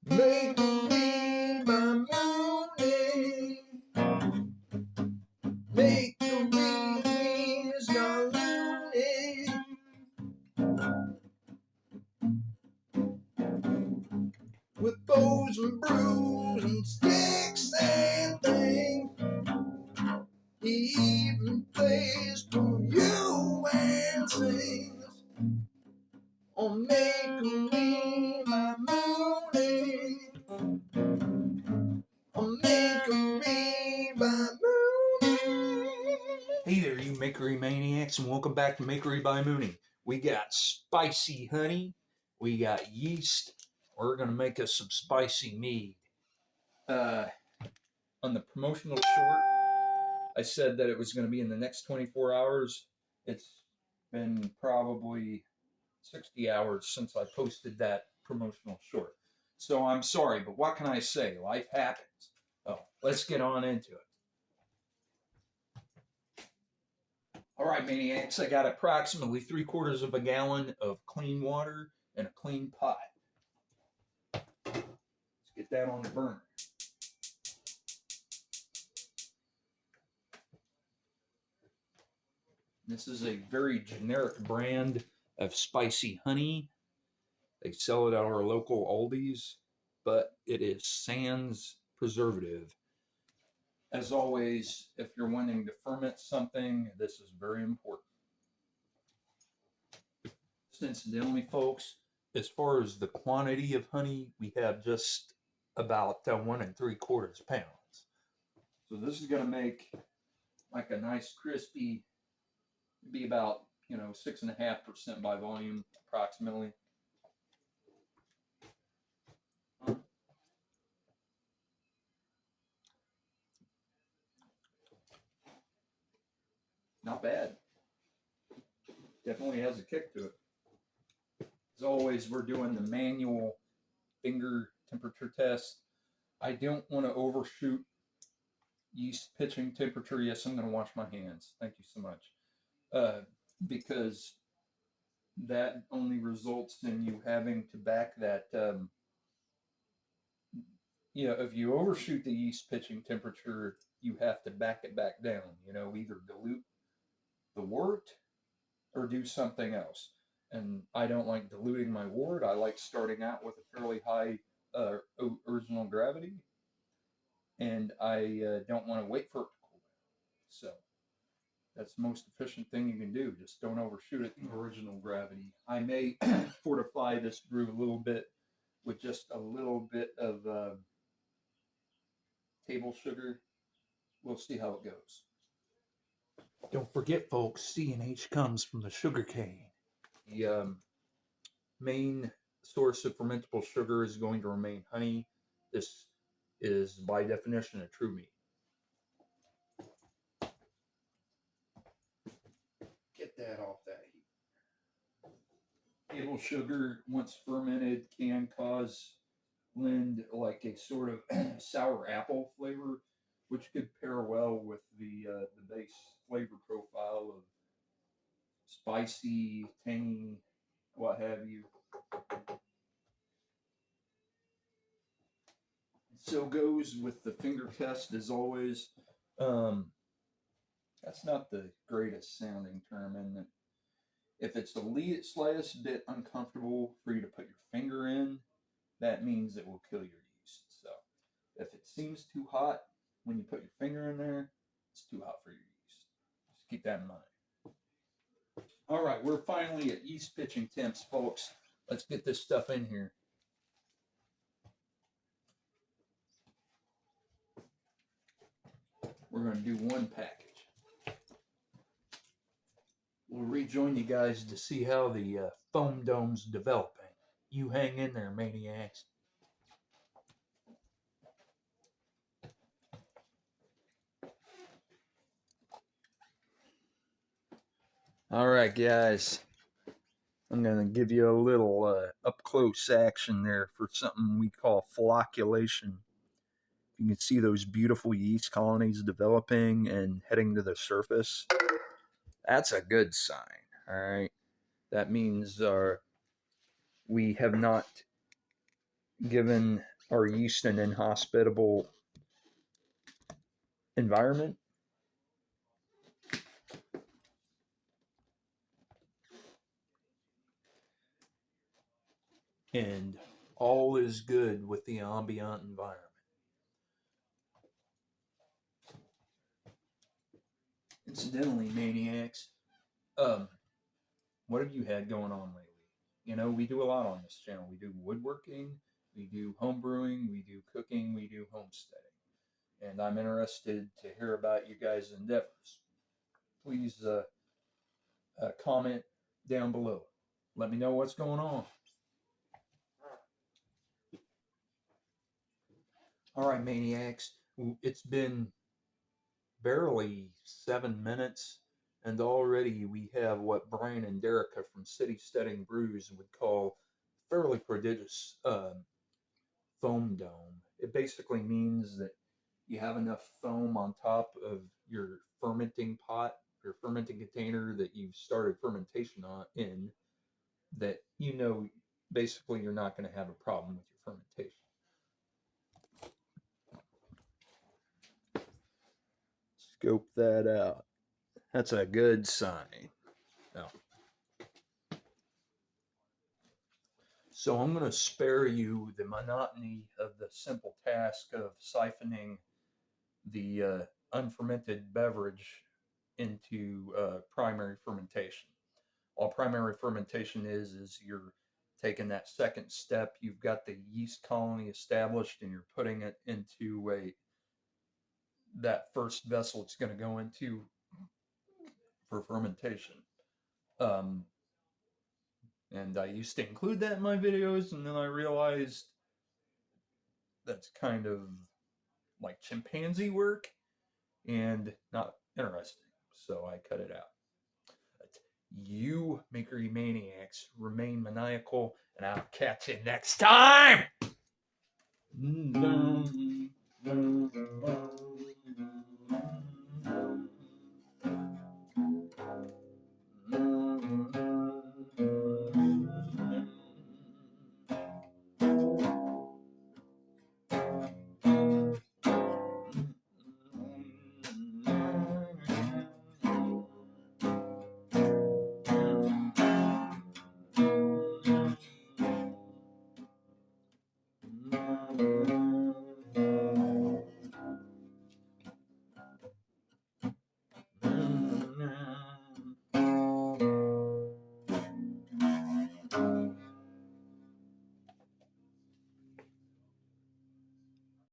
Make a read by morning. Make a read, please, not loony. With bows and brews and sticks and things. He even plays for you and sings. On Make a read by morning. On Make a read by morning. Hey there, you Makery Maniacs, and welcome back to Makery by Mooney. We got spicy honey, we got yeast. We're going to make us some spicy mead. On the promotional short, I said that it was going to be in the next 24 hours. It's been probably 60 hours since I posted that promotional short. So I'm sorry, but what can I say? Life happens. Oh, let's get on into it. All right, Maniacs, I got approximately 3/4 of a gallon of clean water and a clean pot. Let's get that on the burner. This is a very generic brand of spicy honey. They sell it at our local Aldi's, but it is sans preservative. As always, if you're wanting to ferment something, this is very important. Incidentally, folks, as far as the quantity of honey, we have just about 1 3/4 pounds. So this is going to make like a nice crispy, be about 6.5% by volume approximately. Not bad. Definitely has a kick to it. As always, we're doing the manual finger temperature test. I don't want to overshoot yeast pitching temperature. Yes, I'm going to wash my hands. Thank you so much. Because that only results in you having to back that. If you overshoot the yeast pitching temperature, you have to back it back down. Either dilute the wort or do something else. And I don't like diluting my wort. I like starting out with a fairly high original gravity, and I don't want to wait for it to cool down. So that's the most efficient thing you can do. Just don't overshoot it in original gravity. I may fortify this brew a little bit with just a little bit of table sugar. We'll see how it goes. Don't forget, folks, C&H comes from the sugar cane. The main source of fermentable sugar is going to remain honey. This is, by definition, a true mead. Get that off that heat. Table sugar, once fermented, can lend like a sort of sour apple flavor, which could pair well with the base flavor profile of spicy, tangy, what have you. So goes with the finger test as always. That's not the greatest sounding term, isn't it? If it's the slightest bit uncomfortable for you to put your finger in, that means it will kill your yeast. So if it seems too hot when you put your finger in there, it's too hot for your yeast. Just keep that in mind. All right, we're finally at yeast pitching temps, folks. Let's get this stuff in here. We're going to do one package. We'll rejoin you guys to see how the foam dome's developing. You hang in there, maniacs. All right, guys. I'm going to give you a little up-close action there for something we call flocculation. You can see those beautiful yeast colonies developing and heading to the surface. That's a good sign, all right? That means we have not given our yeast an inhospitable environment? And all is good with the ambient environment. Incidentally, maniacs, what have you had going on lately? You know, we do a lot on this channel. We do woodworking, we do home brewing, we do cooking, we do homesteading. And I'm interested to hear about you guys' endeavors. Please comment down below. Let me know what's going on. All right, maniacs. It's been barely 7 minutes, and already we have what Brian and Derica from City Steading Brews would call fairly prodigious foam dome. It basically means that you have enough foam on top of your fermenting pot or fermenting container that you've started fermentation on in that you know basically you're not going to have a problem with your fermentation. Scope that out. That's a good sign. Now, so I'm going to spare you the monotony of the simple task of siphoning the unfermented beverage into primary fermentation. All primary fermentation is you're taking that second step. You've got the yeast colony established, and you're putting it into that first vessel it's going to go into for fermentation. Um, and I used to include that in my videos, and then I realized that's kind of like chimpanzee work and not interesting, so I cut it out. But you makery maniacs remain maniacal, and I'll catch you next time.